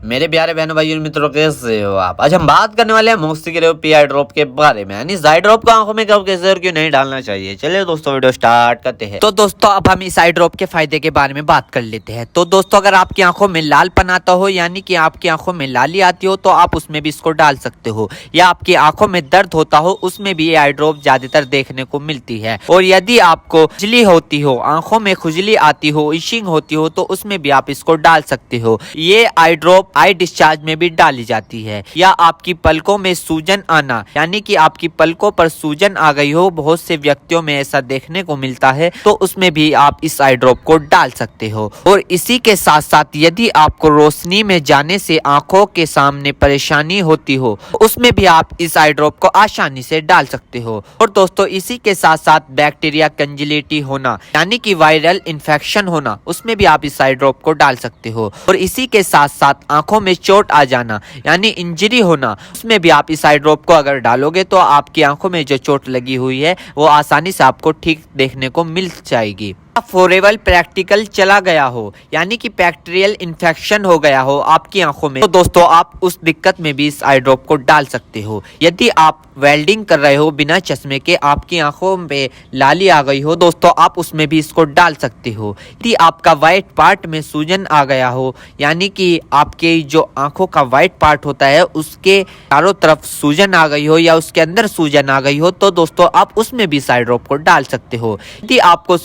मेरे प्यारे बहनों भाइयों मित्रों, कैसे हो आप। आज हम बात करने वाले हैं मोस्किल आई ड्रॉप के बारे में, यानी आई ड्रॉप को आंखों में कब, कैसे और क्यों नहीं डालना चाहिए। चलिए दोस्तों वीडियो स्टार्ट करते हैं। तो दोस्तों अब हम इस आई ड्रॉप के फायदे के बारे में बात कर लेते हैं। तो दोस्तों अगर आपकी आंखों में लालपन आता हो, यानी कि आपकी आंखों में लाली आती हो, तो आप उसमें भी इसको डाल सकते हो। या आपकी आंखों में दर्द होता हो, उसमें भी ये आई ड्रॉप ज्यादातर देखने को मिलती है। और यदि आपको खुजली होती हो, आंखों में खुजली आती हो, इशिंग होती हो, तो उसमें भी आप इसको डाल सकते हो। ये आई ड्रॉप आई डिस्चार्ज में भी डाली जाती है। या आपकी पलकों में सूजन आना, यानी कि आपकी पलकों पर सूजन आ गई हो, बहुत से व्यक्तियों में ऐसा देखने को मिलता है, तो उसमें भी आप इस आई ड्रॉप को डाल सकते हो। और इसी के साथ साथ यदि आपको रोशनी में जाने से आंखों के सामने परेशानी होती हो, उसमें भी आप इस आई ड्रॉप को आसानी से डाल सकते हो। और दोस्तों इसी के साथ साथ बैक्टीरिया कंजिलिटी होना, यानी कि वायरल इन्फेक्शन होना, उसमें भी आप इस आई ड्रॉप को डाल सकते हो। और इसी के साथ साथ आंखों में चोट आ जाना, यानी इंजरी होना, उसमें भी आप इस आई ड्रॉप को अगर डालोगे तो आपकी आंखों में जो चोट लगी हुई है वो आसानी से आपको ठीक देखने को मिल जाएगी। फॉरेबल प्रैक्टिकल चला गया हो, यानी कि बैक्टीरियल इन्फेक्शन हो गया हो आपकी आंखों में, तो दोस्तों आप उस दिक्कत में भी इस आई ड्रॉप को डाल सकते हो। यदि आप वेल्डिंग कर रहे हो बिना चश्मे के, आपकी आंखों में लाली आ गई हो, दोस्तों आप उसमें भी इसको डाल सकते हो। यदि आपका व्हाइट पार्ट में सूजन आ गया हो, यानी कि आपके जो आंखों का व्हाइट पार्ट होता है उसके चारों तरफ सूजन आ गई हो या उसके अंदर सूजन आ गई हो, तो दोस्तों आप उसमें भी इस आई ड्रॉप को डाल सकते हो। यदि आपको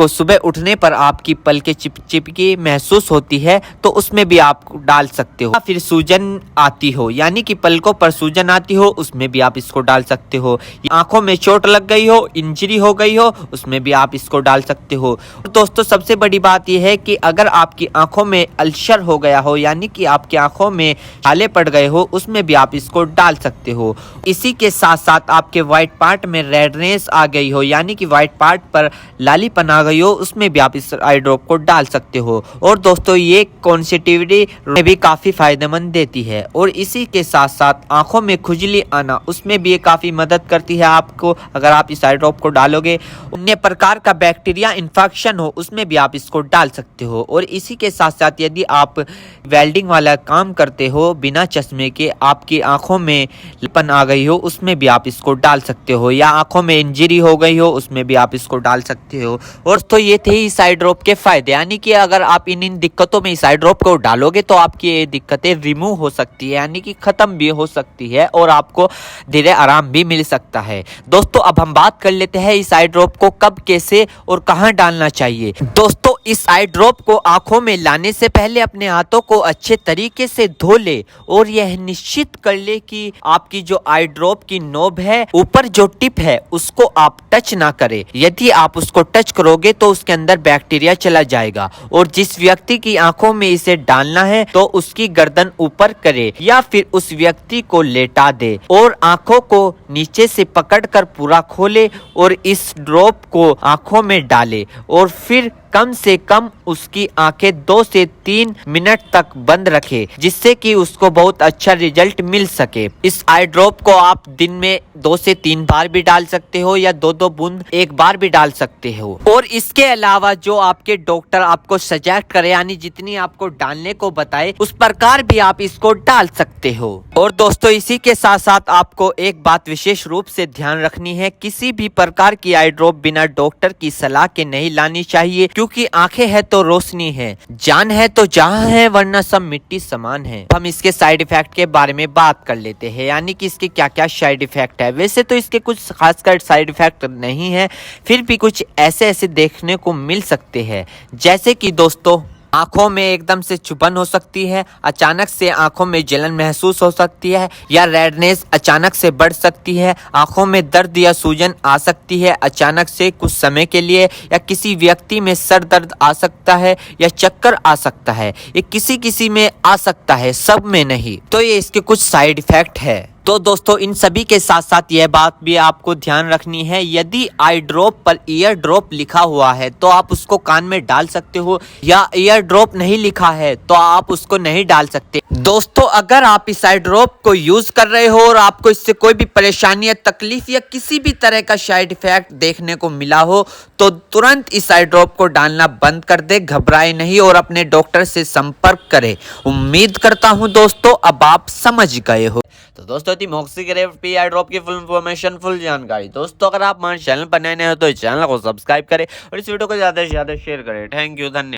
सुबह उठने पर आपकी पलकें चिपचिपकी महसूस होती है, तो उसमें भी आप डाल सकते हो। फिर सूजन आती हो, यानी कि पलकों पर सूजन आती हो, उसमें भी आप इसको डाल सकते हो। आंखों में चोट लग गई हो, इंजरी हो गई हो, उसमें भी आप इसको डाल सकते हो। दोस्तों सबसे बड़ी बात यह है कि अगर आपकी आंखों में अल्सर हो गया हो, यानी कि आपकी आंखों में छाले पड़ गए हो, उसमें भी आप इसको डाल सकते हो। इसी के साथ साथ आपके व्हाइट पार्ट में रेडनेस आ गई हो, यानी कि व्हाइट पार्ट पर लालीपन आ गई हो, उसमें भी आप इस आई ड्रॉप को डाल सकते हो। और दोस्तों ये कॉन्सेटिविटी में भी काफी फायदेमंद देती है। और इसी के साथ साथ आंखों में खुजली आना, उसमें भी ये काफी मदद करती है आपको। अगर आप इस आई ड्रॉप को डालोगे, अन्य प्रकार का बैक्टीरिया इन्फेक्शन हो, उसमें भी आप इसको डाल सकते हो। और इसी के साथ साथ यदि आप वेल्डिंग वाला काम करते हो बिना चश्मे के, आपकी आंखों में लालीपन आ गई हो, उसमें भी आप इसको डाल सकते हो। या आंखों में इंजरी हो गई हो, उसमें भी आप इसको डाल सकते हो। और तो ये थे इस आई ड्रॉप के फायदे, यानी कि अगर आप इन दिक्कतों में इस आई ड्रॉप को डालोगे तो आपकी ये दिक्कतें रिमूव हो सकती है, यानी कि खत्म भी हो सकती है और आपको धीरे आराम भी मिल सकता है। दोस्तों अब हम बात कर लेते हैं इस आई ड्रॉप को कब, कैसे और कहां डालना चाहिए। दोस्तों इस आई ड्रॉप को आंखों में लाने से पहले अपने हाथों को अच्छे तरीके से धो ले और यह निश्चित कर ले कि आपकी जो आई ड्रॉप की नोब है, ऊपर जो टिप है, उसको आप टच ना करें। यदि आप उसको टच करोगे तो उसके अंदर बैक्टीरिया चला जाएगा। और जिस व्यक्ति की आंखों में इसे डालना है तो उसकी गर्दन ऊपर करे या फिर उस व्यक्ति को लेटा दे और आंखों को नीचे से पकड़कर पूरा खोले और इस ड्रॉप को आंखों में डाले। और फिर कम से कम उसकी आंखें 2 से 3 मिनट तक बंद रखे, जिससे कि उसको बहुत अच्छा रिजल्ट मिल सके। इस आई ड्रॉप को आप दिन में 2 से 3 बार भी डाल सकते हो या 2-2 बूंद एक बार भी डाल सकते हो। और इसके अलावा जो आपके डॉक्टर आपको सजेस्ट करे, यानी जितनी आपको डालने को बताए, उस प्रकार भी आप इसको डाल सकते हो। और दोस्तों इसी के साथ साथ आपको एक बात विशेष रूप से ध्यान रखनी है, किसी भी प्रकार की आई ड्रॉप बिना डॉक्टर की सलाह के नहीं लानी चाहिए, क्योंकि आंखें है तो रोशनी है, जान है तो जहां है, वरना सब मिट्टी समान है। हम इसके साइड इफेक्ट के बारे में बात कर लेते हैं, यानी कि इसके क्या क्या साइड इफेक्ट है। वैसे तो इसके कुछ खासकर साइड इफेक्ट नहीं है, फिर भी कुछ ऐसे देखने को मिल सकते हैं, जैसे कि दोस्तों आंखों में एकदम से चुभन हो सकती है, अचानक से आंखों में जलन महसूस हो सकती है, या रेडनेस अचानक से बढ़ सकती है, आंखों में दर्द या सूजन आ सकती है अचानक से कुछ समय के लिए, या किसी व्यक्ति में सर दर्द आ सकता है या चक्कर आ सकता है। ये किसी किसी में आ सकता है, सब में नहीं। तो ये इसके कुछ साइड इफेक्ट है। तो दोस्तों इन सभी के साथ साथ यह बात भी आपको ध्यान रखनी है, यदि आई ड्रॉप पर ईयर ड्रॉप लिखा हुआ है तो आप उसको कान में डाल सकते हो, या ईयर ड्रॉप नहीं लिखा है तो आप उसको नहीं डाल सकते। दोस्तों अगर आप इस आई ड्रॉप को यूज कर रहे हो और आपको इससे कोई भी परेशानी या तकलीफ या किसी भी तरह का साइड इफेक्ट देखने को मिला हो तो तुरंत इस आई ड्रॉप को डालना बंद कर दे, घबराए नहीं और अपने डॉक्टर से संपर्क करें। उम्मीद करता हूं दोस्तों अब आप समझ गए हो। तो दोस्तों थी मॉक्सिग्रेव पी आई ड्रॉप की फुल इन्फॉर्मेशन, फुल जानकारी। दोस्तों अगर आप हमारे चैनल पर नए हो तो इस चैनल को सब्सक्राइब करें और इस वीडियो को ज्यादा से ज्यादा शेयर करें। थैंक यू, धन्यवाद।